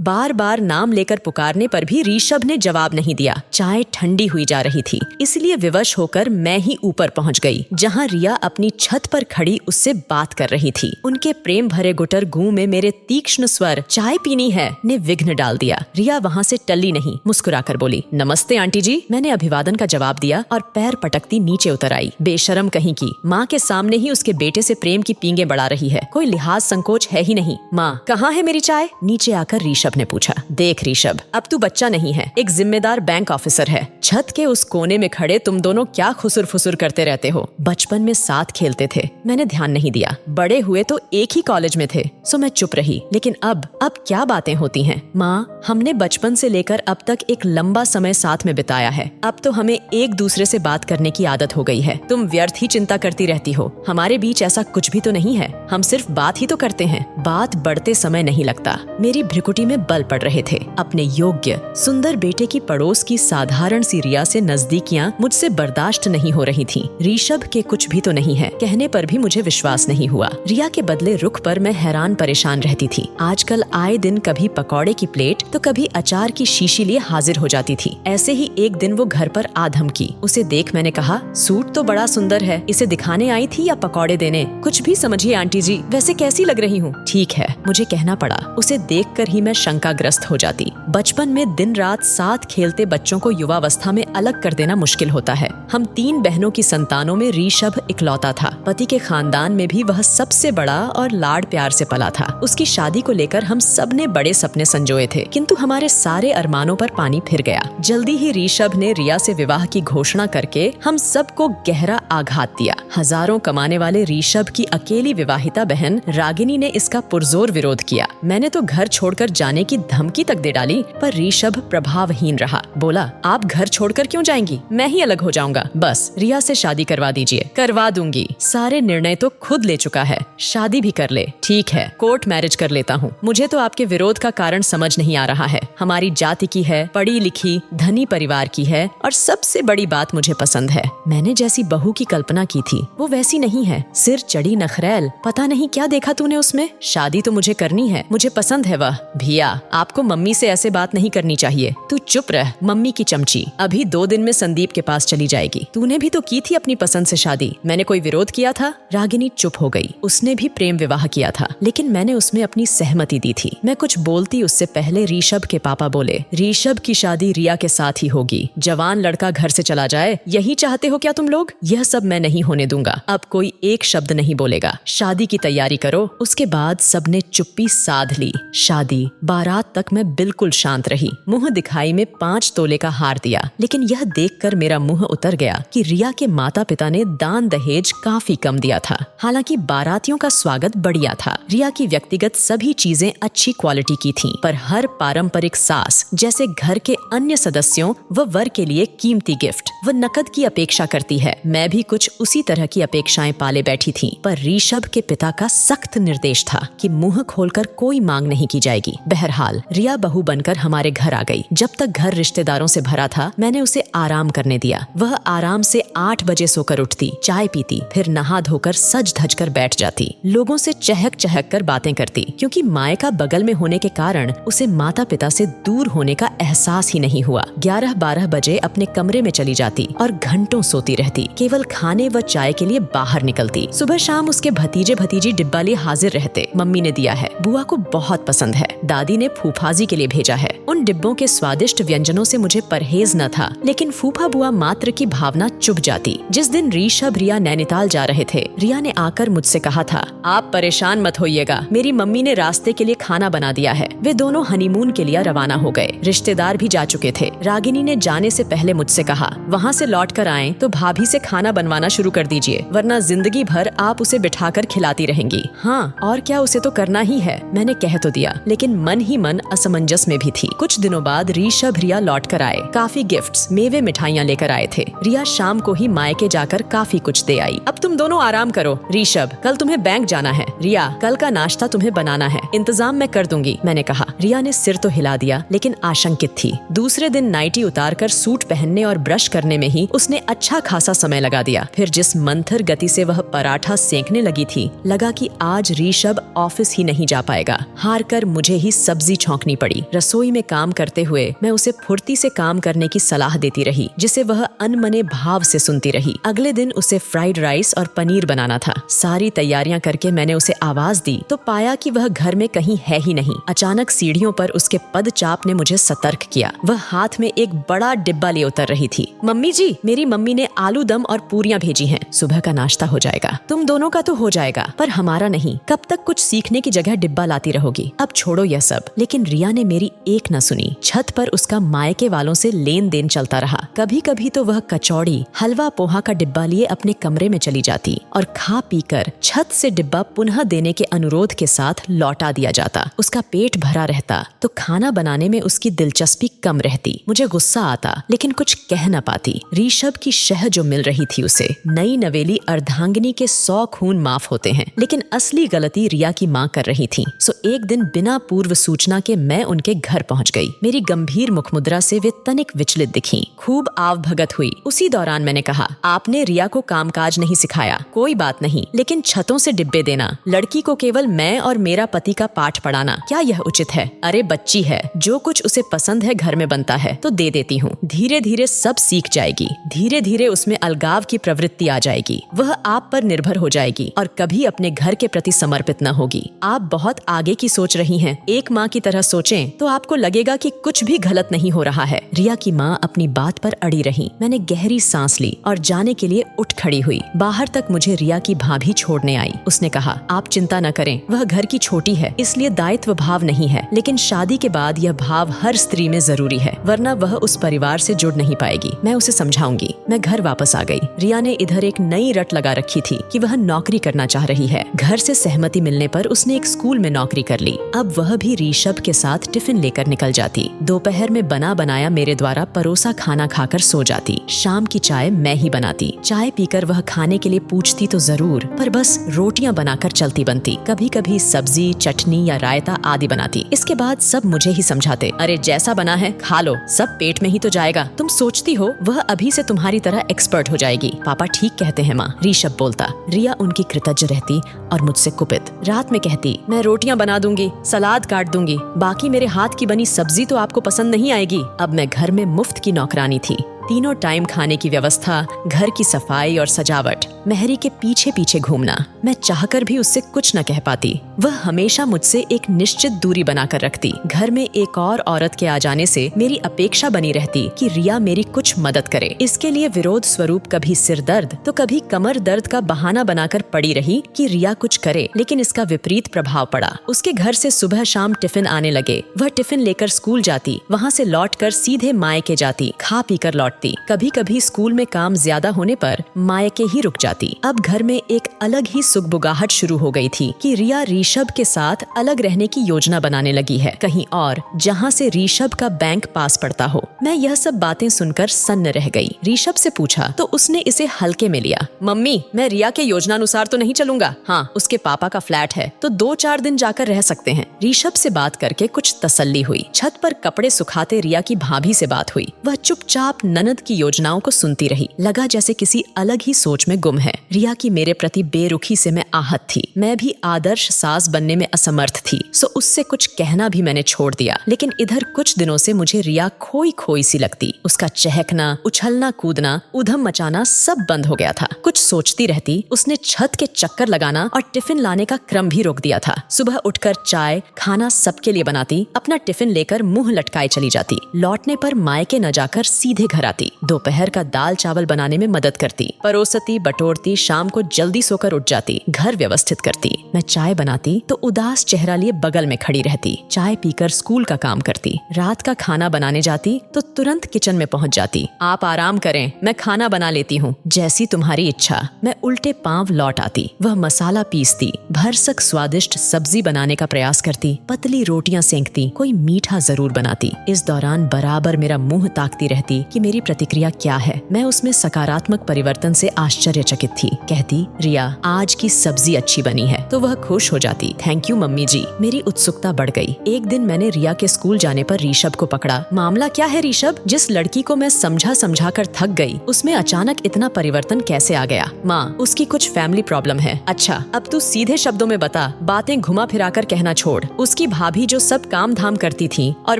बार बार नाम लेकर पुकारने पर भी ऋषभ ने जवाब नहीं दिया। चाय ठंडी हुई जा रही थी, इसलिए विवश होकर मैं ही ऊपर पहुंच गई, जहां रिया अपनी छत पर खड़ी उससे बात कर रही थी। उनके प्रेम भरे गुटर गूं में मेरे तीक्ष्ण स्वर "चाय पीनी है" ने विघ्न डाल दिया। रिया वहां से टली नहीं, मुस्कुराकर बोली, "नमस्ते आंटी जी।" मैंने अभिवादन का जवाब दिया और पैर पटकती नीचे उतर आई। बेशरम कहीं की, माँ के सामने ही उसके बेटे से प्रेम की पींगे बढ़ा रही है। कोई लिहाज संकोच है ही नहीं। "माँ, कहाँ है मेरी चाय?" नीचे आकर ऋषभ ने पूछा। "देख ऋषभ, अब तू बच्चा नहीं है, एक जिम्मेदार बैंक ऑफिसर है। छत के उस कोने में खड़े तुम दोनों क्या खुसुर फुसुर करते रहते हो? बचपन में साथ खेलते थे, मैंने ध्यान नहीं दिया। बड़े हुए तो एक ही कॉलेज में थे, सो मैं चुप रही। लेकिन अब क्या बातें होती हैं? माँ, हमने बचपन से लेकर अब तक एक लंबा समय साथ में बिताया है। अब तो हमें एक दूसरे से बात करने की आदत हो गई है। तुम व्यर्थ ही चिंता करती रहती हो। हमारे बीच ऐसा कुछ भी तो नहीं है। हम सिर्फ बात ही तो करते हैं। बात बढ़ते समय नहीं लगता। मेरी भ्रिकुटी में बल पड़ रहे थे। अपने योग्य सुंदर बेटे की पड़ोस की साधारण सी रिया से नजदीकियां मुझसे बर्दाश्त नहीं हो रही थीं। ऋषभ के कुछ भी तो नहीं है कहने पर भी मुझे विश्वास नहीं हुआ। रिया के बदले रुख पर मैं हैरान परेशान रहती थी। आजकल आए दिन कभी पकौड़े की प्लेट तो कभी अचार की शीशी लिए हाजिर हो जाती थी। ऐसे ही एक दिन वो घर पर आ धमकी। उसे देख मैंने कहा, "सूट तो बड़ा सुंदर है, इसे दिखाने आई थी या पकौड़े देने? कुछ भी समझिए आंटी जी, वैसे कैसी लग रही हूँ?" ठीक है, मुझे कहना पड़ा। उसे देखकर ही मैं शंकाग्रस्त हो जाती। बचपन में दिन रात साथ खेलते बच्चों को युवावस्था में अलग कर देना मुश्किल होता है। हम 3 बहनों की संतानों में ऋषभ इकलौता था। पति के खानदान में भी वह सबसे बड़ा और लाड प्यार से पला था। उसकी शादी को लेकर हम सब ने बड़े सपने संजोए थे, किंतु हमारे सारे अरमानों पर पानी फिर गया। जल्दी ही ऋषभ ने रिया से विवाह की घोषणा करके हम सबको गहरा आघात दिया। हजारों कमाने वाले ऋषभ की अकेली विवाहिता बहन रागिनी ने इसका पुरजोर विरोध किया। मैंने तो घर छोड़कर जाने की धमकी तक दे डाली, पर ऋषभ प्रभावहीन रहा। बोला, "आप घर छोड़कर क्यों जाएंगी? मैं ही अलग हो जाऊंगा। बस रिया से शादी करवा दीजिए।" "करवा दूंगी। सारे निर्णय तो खुद ले चुका है। शादी भी कर ले।" "ठीक है, कोर्ट मैरिज कर लेता हूँ। मुझे तो आपके विरोध का कारण समझ नहीं आ रहा है। हमारी जाति की है, पढ़ी लिखी, धनी परिवार की है, और सबसे बड़ी बात मुझे पसंद है। मैंने जैसी बहू की कल्पना की थी वो वैसी नहीं है। सिर चढ़ी नखरैल, पता नहीं क्या देखा तूने उसमें। शादी तो मुझे करनी है, मुझे पसंद है वह। भिया, आपको मम्मी से ऐसे बात नहीं करनी चाहिए। तू चुप रह, मम्मी की चमची। अभी 2 दिन में संदीप के पास चली जाएगी। तूने भी तो की थी अपनी पसंद से शादी। मैंने कोई विरोध किया था?" रागिनी चुप हो गई। उसने भी प्रेम विवाह किया था, लेकिन मैंने उसमें अपनी सहमति दी थी। मैं कुछ बोलती उससे पहले ऋषभ के पापा बोले, "ऋषभ की शादी रिया के साथ ही होगी। जवान लड़का घर से चला जाए, यही चाहते हो क्या तुम लोग? यह सब मैं नहीं होने दूंगा। अब कोई एक शब्द नहीं बोलेगा। शादी की तैयारी करो।" उसके बाद सबने चुप्पी साध ली। शादी बारात तक मैं बिल्कुल शांत रही। मुंह दिखाई में 5 तोले का हार दिया, लेकिन यह देखकर मेरा मुंह उतर गया कि रिया के माता पिता ने दान दहेज काफी कम दिया था। हालांकि बारातियों का स्वागत बढ़िया था। रिया की व्यक्तिगत सभी चीजें अच्छी क्वालिटी की थीं, पर हर पारंपरिक सास जैसे घर के अन्य सदस्यों व वर के लिए कीमती गिफ्ट व नकद की अपेक्षा करती है, मैं भी कुछ उसी तरह की अपेक्षाएं पाले बैठी थी। पर ऋषभ के पिता का सख्त निर्देश था कि मुंह खोलकर कोई मांग नहीं की जाएगी। बहरहाल रिया बहू बनकर हमारे घर आ गई। जब तक घर रिश्तेदारों से भरा था, मैंने उसे आराम करने दिया। वह आराम से 8 बजे सोकर उठती, चाय पीती, फिर नहा धोकर सज धज कर बैठ जाती। लोगों से चहक चहक कर बातें करती, क्योंकि मायका बगल में होने के कारण उसे माता पिता से दूर होने का एहसास ही नहीं हुआ। 11-12 बजे अपने कमरे में चली जाती और घंटों सोती रहती। केवल खाने व चाय के लिए बाहर निकलती। सुबह शाम उसके भतीजे भतीजी डिब्बा लिए हाजिर रहते। मम्मी ने दिया है, बुआ को बहुत पसंद है, दादी ने फूफाजी के लिए भेजा है। उन डिब्बों के स्वादिष्ट व्यंजनों से मुझे परहेज न था, लेकिन फूफा बुआ मात्र की भावना चुभ जाती। जिस दिन ऋषभ रिया नैनीताल जा रहे थे, रिया ने आकर मुझसे कहा था, "आप परेशान मत होइएगा, मेरी मम्मी ने रास्ते के लिए खाना बना दिया है।" वे दोनों हनीमून के लिए रवाना हो गए। रिश्तेदार भी जा चुके थे। रागिनी ने जाने से पहले मुझसे कहा, "वहाँ से लौट कर आए तो भाभी से खाना बनवाना शुरू कर दीजिए, वरना जिंदगी भर आप उसे बिठाकर खिलाती रहेंगी।" हाँ, और क्या, उसे तो करना ही है। मैंने कह तो दिया, लेकिन मन ही मन असमंजस में भी थी। कुछ दिनों बाद ऋषभ रिया लौट कर आए। काफी गिफ्ट्स, मेवे मिठाइयाँ लेकर आए थे। रिया शाम को ही मायके जाकर काफी कुछ दे आई। "अब तुम दोनों आराम करो। ऋषभ, कल तुम्हें बैंक जाना है। रिया, कल का नाश्ता तुम्हें बनाना है, इंतजाम मैं कर दूंगी," मैंने कहा। रिया ने सिर तो हिला दिया, लेकिन आशंकित थी। दूसरे दिन नाइटी उतारकर सूट पहनने और ब्रश करने में ही उसने अच्छा खासा समय लगा दिया। फिर जिस मंथर गति से वह पराठा सेंकने लगी थी, लगा कि आज ऋषभ ऑफिस ही नहीं जा पाएगा। हार कर मुझे ही सब सब्जी छौंकनी पड़ी। रसोई में काम करते हुए मैं उसे फुर्ती से काम करने की सलाह देती रही, जिसे वह अनमने भाव से सुनती रही। अगले दिन उसे फ्राइड राइस और पनीर बनाना था। सारी तैयारियां करके मैंने उसे आवाज दी तो पाया कि वह घर में कहीं है ही नहीं। अचानक सीढ़ियों पर उसके पदचाप ने मुझे सतर्क किया। वह हाथ में एक बड़ा डिब्बा लिए उतर रही थी। मम्मी जी, मेरी मम्मी ने आलू दम और पूरियां भेजी हैं। सुबह का नाश्ता हो जाएगा। तुम दोनों का तो हो जाएगा, पर हमारा नहीं। कब तक कुछ सीखने की जगह डिब्बा लाती रहोगी? अब छोड़ो यह सब। लेकिन रिया ने मेरी एक न सुनी। छत पर उसका मायके वालों से लेन देन चलता रहा। कभी कभी तो वह कचौड़ी, हलवा, पोहा का डिब्बा लिए अपने कमरे में चली जाती और खा पीकर छत से डिब्बा पुनः देने के अनुरोध के साथ लौटा दिया जाता। उसका पेट भरा रहता तो खाना बनाने में उसकी दिलचस्पी कम रहती। मुझे गुस्सा आता, लेकिन कुछ कह न पाती। ऋषभ की शह जो मिल रही थी उसे। नई नवेली अर्धांगिनी के 100 खून माफ होते हैं, लेकिन असली गलती रिया की माँ कर रही थी। सो एक दिन बिना पूर्व सूचना के मैं उनके घर पहुंच गई। मेरी गंभीर मुखमुद्रा से वे तनिक विचलित दिखीं। खूब आवभगत हुई। उसी दौरान मैंने कहा, आपने रिया को कामकाज नहीं सिखाया, कोई बात नहीं, लेकिन छतों से डिब्बे देना, लड़की को केवल मैं और मेरा पति का पाठ पढ़ाना, क्या यह उचित है? अरे बच्ची है, जो कुछ उसे पसंद है घर में बनता है तो दे देती हूँ। धीरे धीरे सब सीख जाएगी। धीरे धीरे उसमें अलगाव की प्रवृत्ति आ जाएगी। वह आप पर निर्भर हो जाएगी और कभी अपने घर के प्रति समर्पित न होगी। आप बहुत आगे की सोच रही हैं। एक माँ की तरह सोचें तो आपको लगेगा कि कुछ भी गलत नहीं हो रहा है। रिया की माँ अपनी बात पर अड़ी रही। मैंने गहरी सांस ली और जाने के लिए उठ खड़ी हुई। बाहर तक मुझे रिया की भाभी छोड़ने आई। उसने कहा, आप चिंता न करें, वह घर की छोटी है, इसलिए दायित्व भाव नहीं है, लेकिन शादी के बाद यह भाव हर स्त्री में जरूरी है, वरना वह उस परिवार से जुड़ नहीं पाएगी। मैं उसे समझाऊंगी। मैं घर वापस आ गई। रिया ने इधर एक नई रट लगा रखी थी कि वह नौकरी करना चाह रही है। घर से सहमति मिलने पर उसने एक स्कूल में नौकरी कर ली। अब वह भी ऋषभ के साथ टिफिन लेकर निकल जाती। दोपहर में बना बनाया मेरे द्वारा परोसा खाना खाकर सो जाती। शाम की चाय मैं ही बनाती। चाय पीकर वह खाने के लिए पूछती तो जरूर, पर बस रोटियां बनाकर चलती बनती। कभी कभी सब्जी, चटनी या रायता आदि बनाती। इसके बाद सब मुझे ही समझाते, अरे जैसा बना है खा लो, सब पेट में ही तो जाएगा। तुम सोचती हो वह अभी से तुम्हारी तरह एक्सपर्ट हो जाएगी। पापा ठीक कहते हैं माँ, ऋषभ बोलता। रिया उनकी कृतज्ञ रहती और मुझसे कुपित। रात में कहती, मैं रोटियां बना दूंगी, सलाद काट दूंगी, बाकी मेरे हाथ की बनी सब्जी तो आपको पसंद नहीं आएगी। अब मैं घर में मुफ्त की नौकरानी थी। तीनों टाइम खाने की व्यवस्था, घर की सफाई और सजावट, मेहरी के पीछे पीछे घूमना। मैं चाहकर भी उससे कुछ न कह पाती। वह हमेशा मुझसे एक निश्चित दूरी बनाकर रखती। घर में एक और औरत के आ जाने से मेरी अपेक्षा बनी रहती कि रिया मेरी कुछ मदद करे। इसके लिए विरोध स्वरूप कभी सिर दर्द तो कभी कमर दर्द का बहाना बनाकर पड़ी रही कि रिया कुछ करे, लेकिन इसका विपरीत प्रभाव पड़ा। उसके घर से सुबह शाम टिफिन आने लगे। वह टिफिन लेकर स्कूल जाती, वहाँ से लौटकर सीधे मायके जाती, खा पीकर लौटती। कभी कभी स्कूल में काम ज्यादा होने पर मायके ही रुक जाती। अब घर में एक अलग ही सुगबुगाहट शुरू हो गई थी कि रिया ऋषभ के साथ अलग रहने की योजना बनाने लगी है, कहीं और, जहाँ से ऋषभ का बैंक पास पड़ता हो। मैं यह सब बातें सुनकर सन्न रह गई। ऋषभ से पूछा तो उसने इसे हल्के में लिया। मम्मी, मैं रिया के योजनानुसार तो नहीं चलूंगा। हाँ, उसके पापा का फ्लैट है तो 2-4 दिन जाकर रह सकते हैं। ऋषभ से बात करके कुछ तसल्ली हुई। छत पर कपड़े सुखाते रिया की भाभी से बात हुई। वह चुपचाप ननद की योजनाओं को सुनती रही। लगा जैसे किसी अलग ही सोच में गुम है। रिया की मेरे प्रति बेरुखी से मैं आहत थी। मैं भी आदर्श सास बनने में असमर्थ थी, सो उससे कुछ कहना भी मैंने छोड़ दिया। लेकिन इधर कुछ दिनों से मुझे रिया खोई खोई सी लगती। उसका चहकना, उछलना कूदना, उधम मचाना सब बंद हो गया था। कुछ सोचती रहती। उसने छत के चक्कर लगाना और टिफिन लाने का क्रम भी रोक दिया था। सुबह उठकर चाय, खाना सबके लिए बनाती, अपना टिफिन लेकर मुंह लटकाए चली जाती। लौटने पर मायके न जाकर सीधे घर आती। दोपहर का दाल चावल बनाने में मदद करती, परोसती बटोरती, शाम को जल्दी सोकर उठ जाती, घर व्यवस्थित करती। मैं चाय बनाती तो उदास चेहरा लिए बगल में खड़ी रहती। चाय पीकर स्कूल का काम करती। रात का खाना बनाने जाती तो तुरंत किचन में पहुंच जाती। आप आराम करें, मैं खाना बना लेती हूँ, जैसी तुम्हारी इच्छा। मैं उल्टे पांव लौट आती। वह मसाला पीसती, भरसक स्वादिष्ट सब्जी बनाने का प्रयास करती, पतली रोटियां सेंकती, कोई मीठा जरूर बनाती। इस दौरान बराबर मेरा मुंह ताकती रहती कि मेरी प्रतिक्रिया क्या है। मैं उसमें सकारात्मक परिवर्तन से आश्चर्यचकित थी। कहती, रिया आज की सब्जी अच्छी बनी है, तो वह खुश हो जाती। थैंक यू मम्मी जी। मेरी उत्सुकता बढ़ गई। एक दिन मैंने रिया के स्कूल जाने पर ऋषभ को पकड़ा। मामला क्या है ऋषभ? जिस लड़की को मैं समझा कर थक गई, उसमें अचानक इतना परिवर्तन कैसे आ गया? माँ, उसकी कुछ फैमिली प्रॉब्लम है। अच्छा, अब तू सीधे शब्दों में बता, बातें घुमा फिरा कर कहना छोड़। उसकी भाभी जो सब काम धाम करती थी और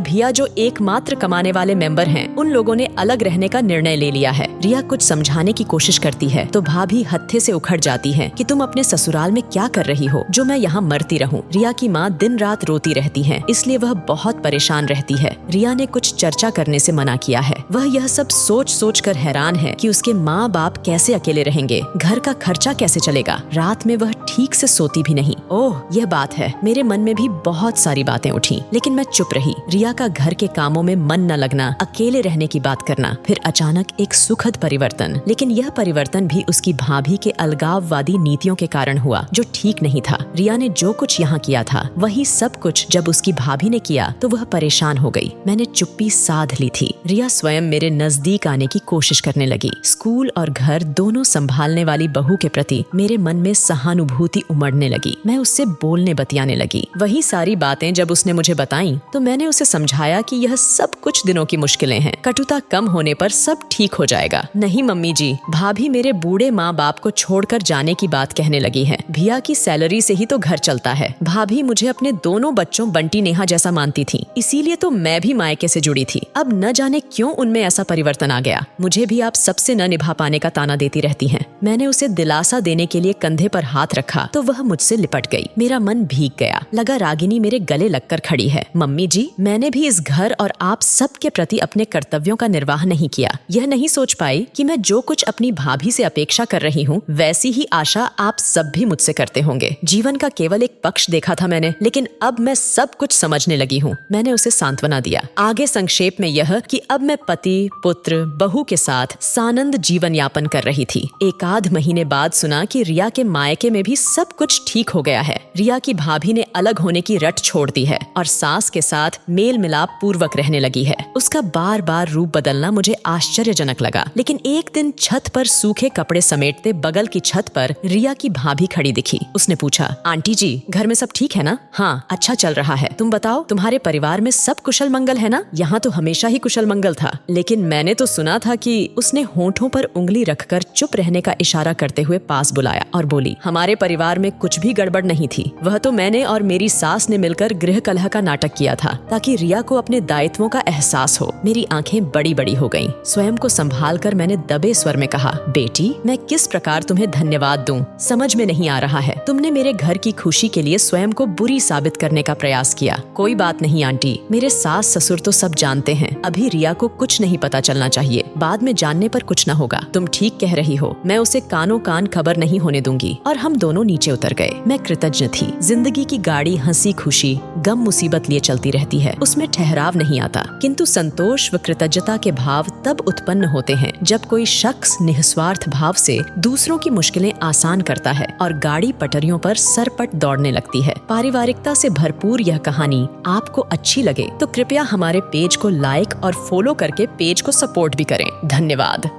भैया जो एकमात्र कमाने वाले मेंबर हैं, उन लोगों ने अलग रहने का निर्णय ले लिया है। रिया कुछ समझाने की कोशिश करती है तो भाभी हत्थे से उखड़ जाती है कि तुम अपने ससुराल में क्या कर रही हो जो मैं यहाँ मरती रहूं। रिया की माँ दिन रात रोती रहती है, इसलिए वह बहुत परेशान रहती है। रिया ने कुछ चर्चा करने से मना किया है। वह यह सब सोच कर हैरान है कि उसके माँ बाप कैसे अकेले रहेंगे, घर का खर्चा कैसे चलेगा। रात में वह ठीक से सोती भी नहीं। ओह, यह बात है। मेरे मन में भी बहुत सारी बातें उठी, लेकिन मैं चुप रही। रिया का घर के कामों में मन न लगना, अकेले रहने की बात करना, फिर अचानक एक सुखद परिवर्तन। लेकिन यह परिवर्तन भी उसकी भाभी के अलगाववादी नीतियों के कारण हुआ, जो ठीक नहीं था। रिया ने जो कुछ यहाँ किया था, वही सब कुछ जब उसकी भाभी ने किया तो वह परेशान हो गई। मैंने चुप्पी साध ली थी। रिया स्वयं मेरे नजदीक आने की कोशिश करने लगी। स्कूल और घर दोनों संभालने वाली बहू के प्रति मेरे मन में सहानुभूति उमड़ने लगी। मैं उससे बोलने बतियाने लगी। वही सारी बातें जब उसने मुझे बताई तो मैंने उसे समझाया कि यह सब कुछ दिनों की मुश्किलें हैं। कटुता कम होने पर सब ठीक हो जाएगा। नहीं मम्मी जी, भाभी मेरे बूढ़े माँ बाप को छोड़कर जाने की बात कहने लगी है। भैया की सैलरी से ही तो घर चलता है। भाभी मुझे अपने दोनों बच्चों बंटी नेहा जैसा मानती थी, इसीलिए तो मैं भी मायके से जुड़ी थी। अब न जाने क्यों उनमें ऐसा परिवर्तन आ गया। मुझे भी आप सबसे न निभा पाने का ताना देती रहती हैं। मैंने उसे दिलासा देने के लिए कंधे पर हाथ रखा तो वह मुझसे लिपट गई। मेरा मन भीग गया। लगा रागिनी मेरे गले लगकर खड़ी है। मम्मी जी, मैंने भी इस घर और आप सब के प्रति अपने कर्तव्यों का निर्वाह नहीं किया। यह नहीं सोच पाई कि मैं जो कुछ अपनी भाभी से अपेक्षा कर रही हूँ, वैसी ही आशा आप सब भी मुझसे करते होंगे। जीवन का केवल एक पक्ष देखा था मैंने, लेकिन अब मैं सब कुछ समझने लगी हूँ। मैंने उसे सांत्वना दिया। आगे संक्षेप में यह कि अब मैं पति, पुत्र, बहू के साथ सानंद जीवन यापन कर रही थी। एक आध महीने बाद सुना कि रिया के मायके में भी सब कुछ ठीक हो गया है। रिया की भाभी ने अलग होने की रट छोड़ दी है और सास के साथ मेल मिलाप पूर्वक रहने लगी है। उसका बार बार रूप बदलना मुझे आश्चर्यजनक लगा। लेकिन एक दिन छत पर सूखे कपड़े समेटते बगल की छत पर रिया की भाभी खड़ी दिखी। उसने पूछा, आंटी जी, घर में सब ठीक है ना? हाँ, अच्छा चल रहा है। तुम बताओ, तुम्हारे परिवार में सब कुशल मंगल है ना? यहाँ तो हमेशा ही कुशल मंगल था। लेकिन मैंने तो सुना था कि उसने होठों पर उंगली रखकर चुप रहने का इशारा करते हुए पास बुलाया और बोली, हमारे परिवार में कुछ भी गड़बड़ नहीं थी। वह तो मैंने और मेरी सास ने मिलकर गृह कलह का नाटक किया था ताकि रिया को अपने दायित्वों का एहसास हो। मेरी आंखें बड़ी बड़ी हो गईं। स्वयं को संभाल कर मैंने दबे स्वर में कहा, बेटी, मैं किस प्रकार तुम्हें धन्यवाद दूं, समझ में नहीं आ रहा है। तुमने मेरे घर की खुशी के लिए स्वयं को बुरी साबित करने का प्रयास किया। कोई बात नहीं आंटी, मेरे सास ससुर तो सब जानते हैं। अभी रिया को कुछ नहीं पता चलना चाहिए, बाद में जानने पर कुछ न होगा। तुम ठीक कह रही हो, मैं उसे कानों कान खबर नहीं होने दूंगी। और हम दोनों नीचे उतर गए। मैं कृतज्ञ थी। जिंदगी की गाड़ी हंसी खुशी गम मुसीबत लिए चलती रहती है, उसमें ठहराव नहीं आता। किंतु संतोष व कृतज्ञता के भाव तब उत्पन्न होते हैं जब कोई शख्स निस्वार्थ भाव से दूसरों की मुश्किलें आसान करता है और गाड़ी पटरियों पर सरपट दौड़ने लगती है। पारिवारिकता से भरपूर यह कहानी आपको अच्छी लगे तो कृपया हमारे पेज को लाइक और फॉलो करके पेज को सपोर्ट भी करें। धन्यवाद।